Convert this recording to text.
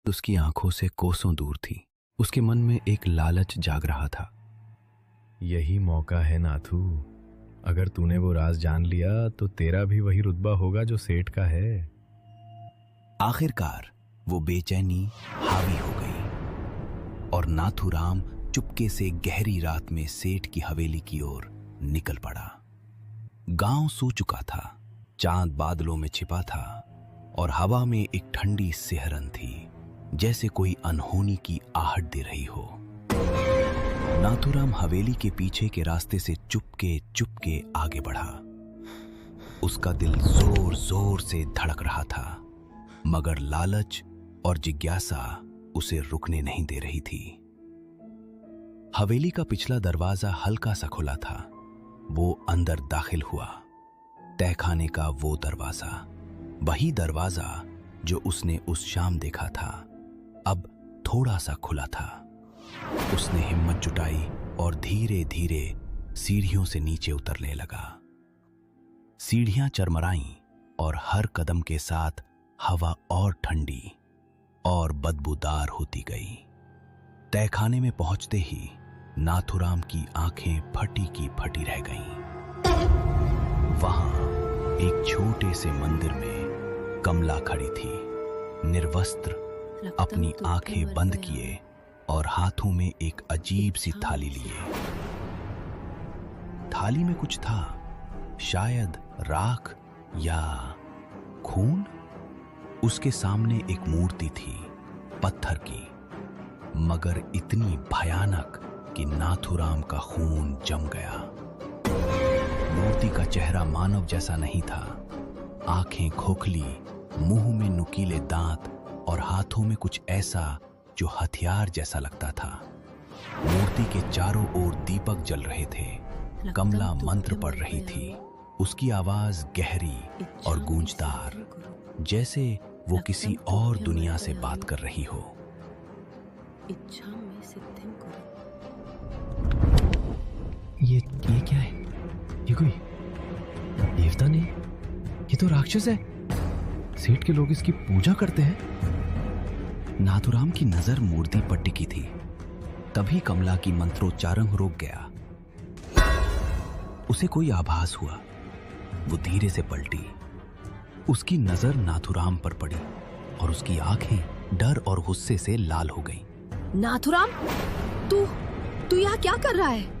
उसकी आंखों से कोसों दूर थी। उसके मन में एक लालच जाग रहा था। यही मौका है नाथू। अगर तूने वो राज जान लिया तो तेरा भी वही रुतबा होगा जो सेठ का है। आखिरकार वो बेचैनी हावी हो गई और नाथूराम चुपके से गहरी रात में सेठ की हवेली की ओर निकल पड़ा। गांव सो चुका था, चांद बादलों में छिपा था और हवा में एक ठंडी सिहरन थी, जैसे कोई अनहोनी की आहट दे रही हो। नाथूराम हवेली के पीछे के रास्ते से चुपके चुपके आगे बढ़ा। उसका दिल जोर जोर से धड़क रहा था, मगर लालच और जिज्ञासा उसे रुकने नहीं दे रही थी। हवेली का पिछला दरवाजा हल्का सा खुला था। वो अंदर दाखिल हुआ। तहखाने का वो दरवाजा, वही दरवाजा जो उसने उस शाम देखा था, अब थोड़ा सा खुला था। उसने हिम्मत जुटाई और धीरे धीरे सीढ़ियों से नीचे उतरने लगा। सीढ़ियां चरमराईं और हर कदम के साथ हवा और ठंडी और बदबूदार होती गई। तहखाने में पहुंचते ही नाथूराम की आंखें फटी की फटी रह गईं। वहां एक छोटे से मंदिर में कमला खड़ी थी, निर्वस्त्र, अपनी आंखें बंद किए और हाथों में एक अजीब सी थाली लिए। थाली में कुछ था, शायद राख या खून। उसके सामने एक मूर्ति थी, पत्थर की, मगर इतनी भयानक कि नाथूराम का खून जम गया। मूर्ति का चेहरा मानव जैसा नहीं था। आंखें खोखली, मुंह में नुकीले दांत और हाथों में कुछ ऐसा जो हथियार जैसा लगता था। मूर्ति के चारों ओर दीपक जल रहे थे। कमला मंत्र पढ़ रही थी। उसकी आवाज गहरी और गूंजदार, जैसे वो किसी और दुनिया से बात कर रही हो। ये क्या है? ये कोई देवता नहीं, ये तो राक्षस है। सेठ के लोग इसकी पूजा करते हैं। नाथूराम की नजर मूर्ति पर टिकी थी। तभी कमला की मंत्रोच्चारण रुक गया। उसे कोई आभास हुआ। वो धीरे से पलटी। उसकी नजर नाथूराम पर पड़ी और उसकी आंखें डर और गुस्से से लाल हो गईं। नाथूराम, तू यहाँ क्या कर रहा है?